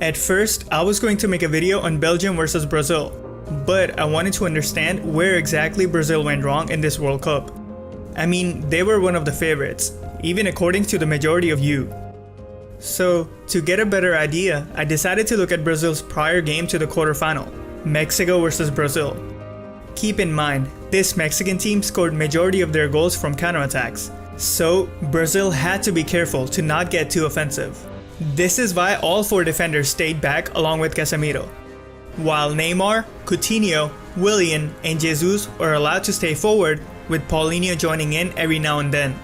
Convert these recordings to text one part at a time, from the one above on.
At first, I was going to make a video on Belgium versus Brazil, but I wanted to understand where exactly Brazil went wrong in this World Cup. I mean, they were one of the favorites, even according to the majority of you. So, to get a better idea, I decided to look at Brazil's prior game to the quarterfinal, Mexico versus Brazil. Keep in mind, this Mexican team scored majority of their goals from counterattacks, so Brazil had to be careful to not get too offensive. This is why all 4 defenders stayed back along with Casemiro, while Neymar, Coutinho, Willian, and Jesus were allowed to stay forward, with Paulinho joining in every now and then.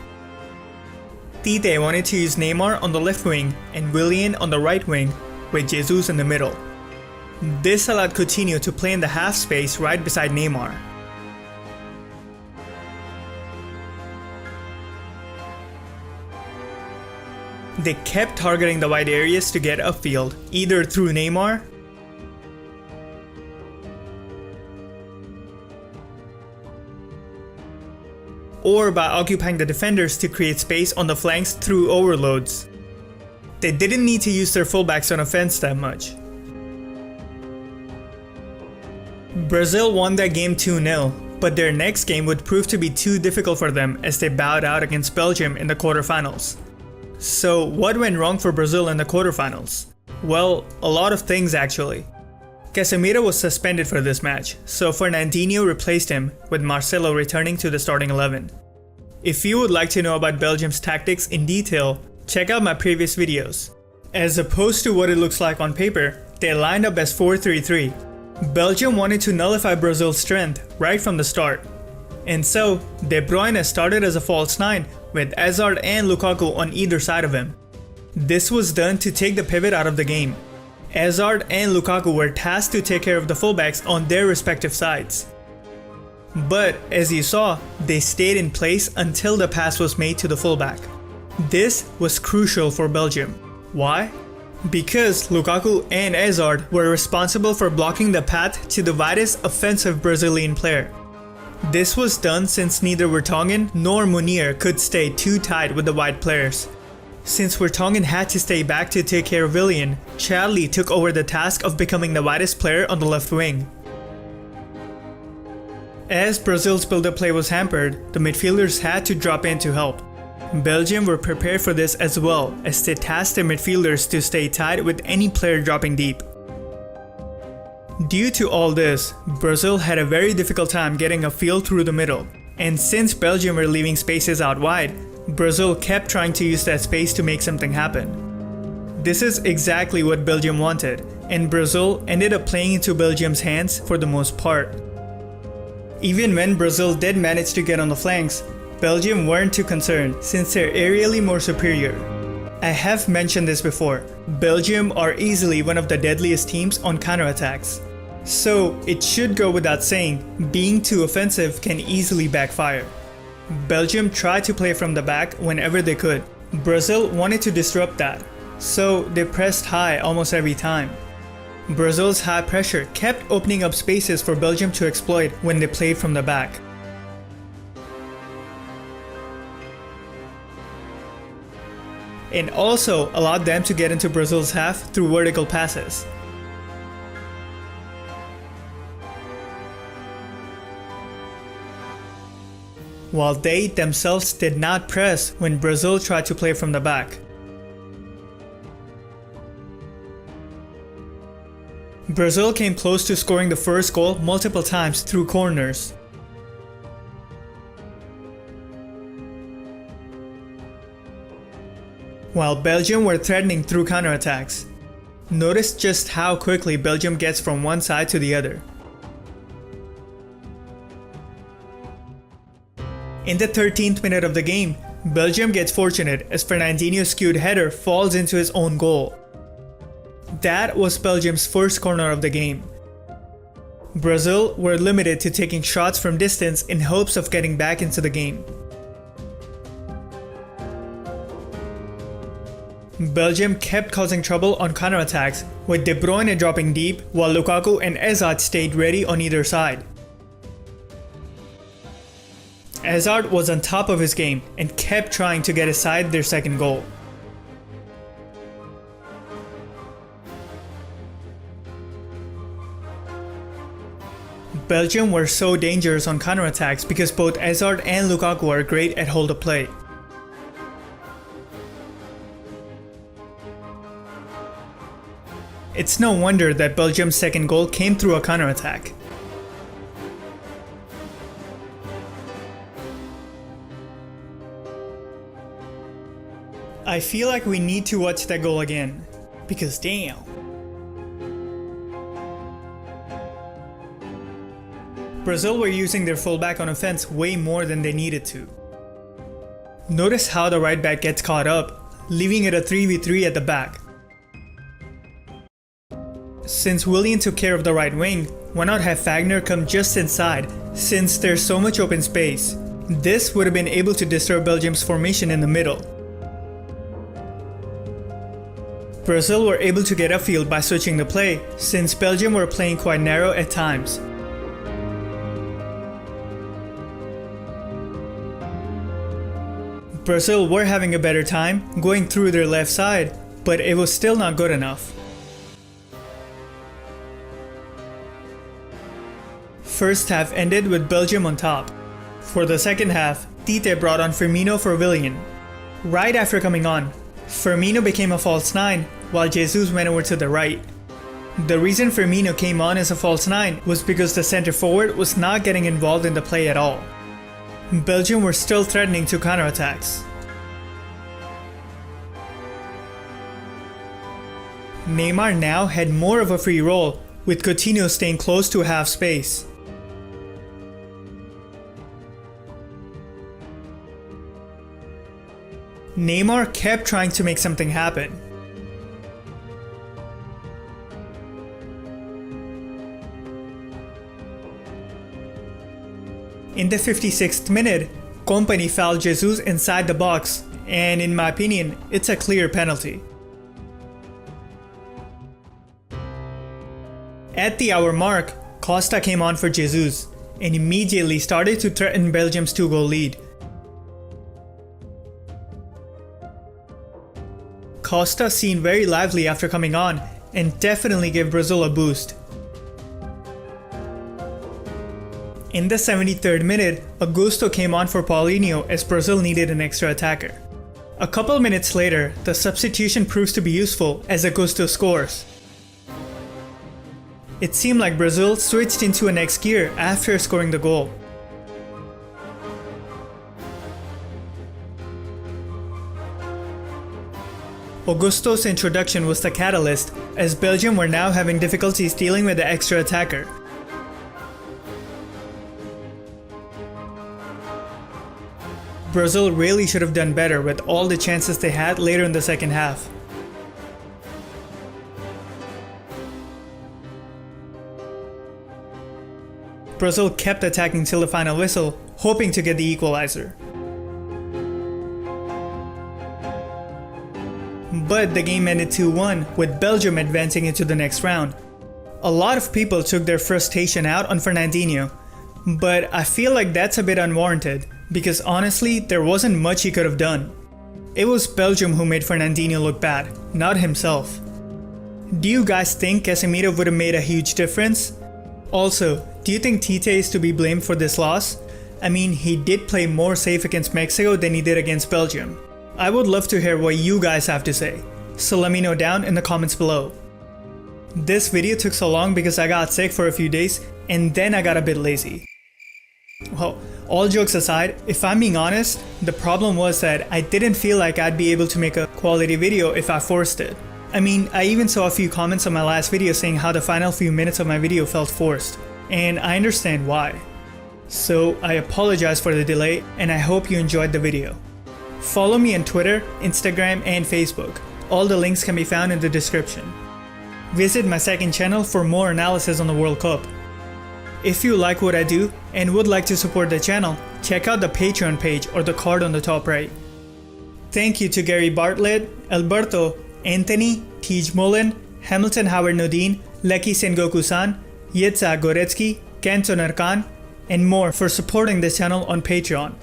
Tite wanted to use Neymar on the left wing and Willian on the right wing, with Jesus in the middle. This allowed Coutinho to play in the half space right beside Neymar. They kept targeting the wide areas to get upfield, either through Neymar or by occupying the defenders to create space on the flanks through overloads. They didn't need to use their fullbacks on offense that much. Brazil won that game 2-0, but their next game would prove to be too difficult for them as they bowed out against Belgium in the quarterfinals. So what went wrong for Brazil in the quarterfinals? Well, a lot of things actually. Casemiro was suspended for this match, so Fernandinho replaced him, with Marcelo returning to the starting 11. If you would like to know about Belgium's tactics in detail, check out my previous videos. As opposed to what it looks like on paper, they lined up as 4-3-3. Belgium wanted to nullify Brazil's strength right from the start. And so, De Bruyne started as a false 9, with Hazard and Lukaku on either side of him. This was done to take the pivot out of the game. Hazard and Lukaku were tasked to take care of the fullbacks on their respective sides. But, as you saw, they stayed in place until the pass was made to the fullback. This was crucial for Belgium. Why? Because Lukaku and Hazard were responsible for blocking the path to the widest offensive Brazilian player. This was done since neither Vertonghen nor Munir could stay too tight with the wide players. Since Vertonghen had to stay back to take care of Willian, Chadli took over the task of becoming the widest player on the left wing. As Brazil's build-up play was hampered, the midfielders had to drop in to help. Belgium were prepared for this as well, as they tasked their midfielders to stay tight with any player dropping deep. Due to all this, Brazil had a very difficult time getting a field through the middle, and since Belgium were leaving spaces out wide, Brazil kept trying to use that space to make something happen. This is exactly what Belgium wanted, and Brazil ended up playing into Belgium's hands for the most part. Even when Brazil did manage to get on the flanks, Belgium weren't too concerned since they're aerially more superior. I have mentioned this before, Belgium are easily one of the deadliest teams on counterattacks. So it should go without saying, being too offensive can easily backfire. Belgium tried to play from the back whenever they could. Brazil wanted to disrupt that, so they pressed high almost every time. Brazil's high pressure kept opening up spaces for Belgium to exploit when they played from the back. And also allowed them to get into Brazil's half through vertical passes. While they themselves did not press when Brazil tried to play from the back. Brazil came close to scoring the first goal multiple times through corners. While Belgium were threatening through counterattacks. Notice just how quickly Belgium gets from one side to the other. In the 13th minute of the game, Belgium gets fortunate as Fernandinho's skewed header falls into his own goal. That was Belgium's first corner of the game. Brazil were limited to taking shots from distance in hopes of getting back into the game. Belgium kept causing trouble on counterattacks, with De Bruyne dropping deep while Lukaku and Hazard stayed ready on either side. Hazard was on top of his game and kept trying to get aside their second goal. Belgium were so dangerous on counterattacks because both Hazard and Lukaku are great at hold of play. It's no wonder that Belgium's second goal came through a counterattack. I feel like we need to watch that goal again, because damn. Brazil were using their fullback on offense way more than they needed to. Notice how the right back gets caught up, leaving it a 3v3 at the back. Since Willian took care of the right wing, why not have Wagner come just inside, since there's so much open space? This would have been able to disturb Belgium's formation in the middle. Brazil were able to get upfield by switching the play, since Belgium were playing quite narrow at times. Brazil were having a better time going through their left side, but it was still not good enough. First half ended with Belgium on top. For the second half, Tite brought on Firmino for Willian. Right after coming on, Firmino became a false 9 while Jesus went over to the right. The reason Firmino came on as a false 9 was because the center forward was not getting involved in the play at all. Belgium were still threatening to counterattacks. Neymar now had more of a free role, with Coutinho staying close to half space. Neymar kept trying to make something happen. In the 56th minute, Kompany fouled Jesus inside the box, and in my opinion, it's a clear penalty. At the hour mark, Costa came on for Jesus, and immediately started to threaten Belgium's 2-goal lead. Costa seemed very lively after coming on, and definitely gave Brazil a boost. In the 73rd minute, Augusto came on for Paulinho as Brazil needed an extra attacker. A couple minutes later, the substitution proves to be useful as Augusto scores. It seemed like Brazil switched into a next gear after scoring the goal. Augusto's introduction was the catalyst, as Belgium were now having difficulties dealing with the extra attacker. Brazil really should have done better with all the chances they had later in the second half. Brazil kept attacking till the final whistle, hoping to get the equalizer. But the game ended 2-1, with Belgium advancing into the next round. A lot of people took their frustration out on Fernandinho, but I feel like that's a bit unwarranted, because honestly, there wasn't much he could have done. It was Belgium who made Fernandinho look bad, not himself. Do you guys think Casemiro would have made a huge difference? Also, do you think Tite is to be blamed for this loss? I mean, he did play more safe against Mexico than he did against Belgium. I would love to hear what you guys have to say, so let me know down in the comments below. This video took so long because I got sick for a few days and then I got a bit lazy. Well, all jokes aside, if I'm being honest, the problem was that I didn't feel like I'd be able to make a quality video if I forced it. I mean, I even saw a few comments on my last video saying how the final few minutes of my video felt forced, and I understand why. So I apologize for the delay and I hope you enjoyed the video. Follow me on Twitter, Instagram, and Facebook. All the links can be found in the description. Visit my second channel for more analysis on the World Cup. If you like what I do and would like to support the channel, check out the Patreon page or the card on the top right. Thank you to Gary Bartlett, Alberto, Anthony, Tej Mullen, Hamilton Howard Nodine, Leki Sengoku-san, Yitza Goretsky, Ken Sonarkan, and more for supporting this channel on Patreon.